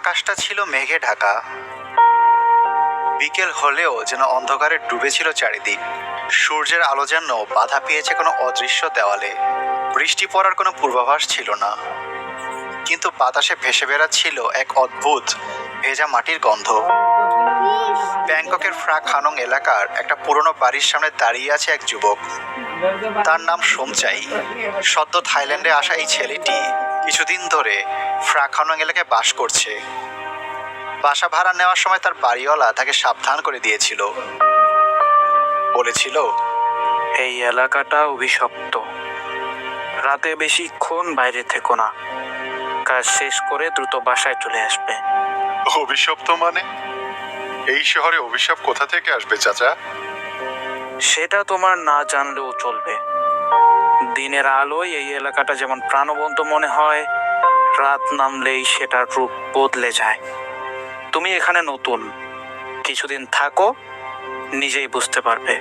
আকাশটা ছিল মেঘে ঢাকা। বিকেল হলেও যেন অন্ধকারে ডুবেছিল চারিদিক। সূর্যের আলো যেন বাধা পেয়েছে কোনো অদৃশ্য দেওয়ালে। বৃষ্টি পড়ার কোনো পূর্বাভাস ছিল না, কিন্তু বাতাসে ভেসে বেড়াচ্ছিল এক অদ্ভুত ভেজা মাটির গন্ধ। ব্যাংককের ফ্রা খানং এলাকার একটা পুরনো বাড়ির সামনে দাঁড়িয়ে আছে এক যুবক। তার নাম সোমচাই। সদ্য থাইল্যান্ডে আসা এই ছেলেটি কিছুদিন ধরে ফ্রা খানং এলাকায় বাস করছে। বাসা ভাড়া নেওয়ার সময় তার বাড়িওয়ালা তাকে সাবধান করে দিয়েছিল। বলেছিল, এই এলাকাটা অভিশপ্ত, রাতে বেশিক্ষণ বাইরে থেকো না, কাজ শেষ করে দ্রুত বাসায় চলে আসবে। অভিশপ্ত মানে? এই শহরে অভিশাপ কোথা থেকে আসবে চাচা? সেটা তোমার না জানলেও চলবে। দিনের আলোয় এই এলাকাটা যেমন প্রাণবন্ত মনে হয়, রাত নামলেই সেটার রূপ বদলে যায়। তুমি এখানে নতুন, কিছুদিন থাকো, নিজেই বুঝতে পারবে।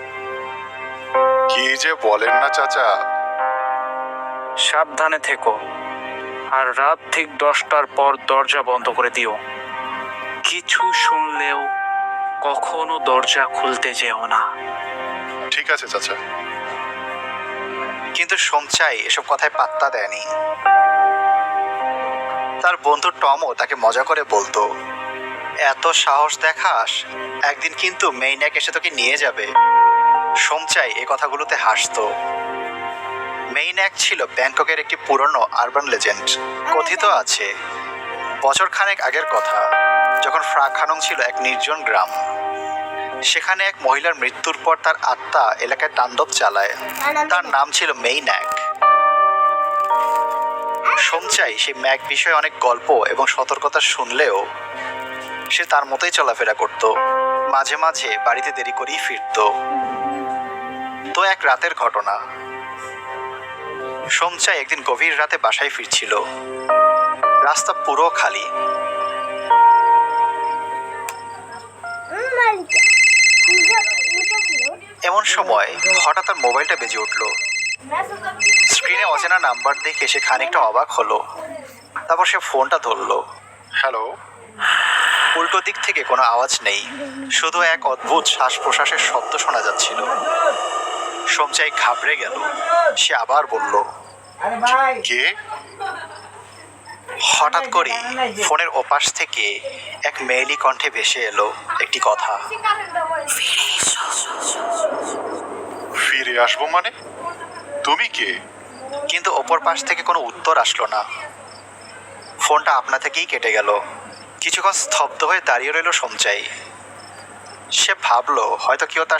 কি যে বলেন না চাচা। সাবধানে থেকো, আর রাত ঠিক 10টার পর দরজা বন্ধ করে দিও। কিছু শুনলেও কখনো দরজা খুলতে যেও না। ঠিক আছে চাচা। কিন্তু সোমচাই এসব কথায় পাত্তা দেয়নি। তার বন্ধু টমও তাকে মজা করে বলতো, এত সাহস দেখাস, একদিন কিন্তু মেইন্যাক এসে তোকে নিয়ে যাবে। সোমচাই এ কথাগুলোতে হাসতো। মেইন্যাক ছিল ব্যাংককের একটি পুরনো আরবান লেজেন্ড। কথিত আছে, বছর খানেক আগের কথা, যখন ফ্রা খানং ছিল এক নির্জন গ্রাম। সেখানে এক মহিলার মৃত্যুর পর তার আত্মা এলাকায় তাণ্ডব চালায়। তার নাম ছিল মেইন্যাক। সোমচাই সেই ম্যাক বিষয়ে অনেক গল্প এবং সতর্কতা শুনলেও সে তার মতোই চলাফেরা করত। মাঝে মাঝে বাড়িতে দেরি করেই ফিরত। তো এক রাতের ঘটনা। সোমচাই একদিন গভীর রাতে বাসায় ফিরছিল। রাস্তা পুরো খালি। এমন সময় হঠাৎ তার মোবাইলটা বেজে উঠল। স্ক্রিনে অচেনা নাম্বার দেখে সে খানিকটা অবাক হলো। তারপর সে ফোনটা ধরলো। হ্যালো। উল্টো দিক থেকে কোনো আওয়াজ নেই, শুধু এক অদ্ভুত শ্বাস প্রশ্বাসের শব্দ শোনা যাচ্ছিল। সোমচাই ঘাবড়ে গেল। সে আবার বলল, কে? হঠাৎ করে ফোনের ওপাশ থেকে এক মেয়েলি কণ্ঠে ভেসে এলো একটি কথা, ফিরে আসবো মানে? তুমি কে? কিন্তু অপর পাশ থেকে কোনো উত্তর আসলো না। ফোনটা আপনা থেকেই কেটে গেল। কিছুক্ষণ স্তব্ধ হয়ে দাঁড়িয়ে রইল সোমচাই। সে ভাবলো হয়তো কেউ তার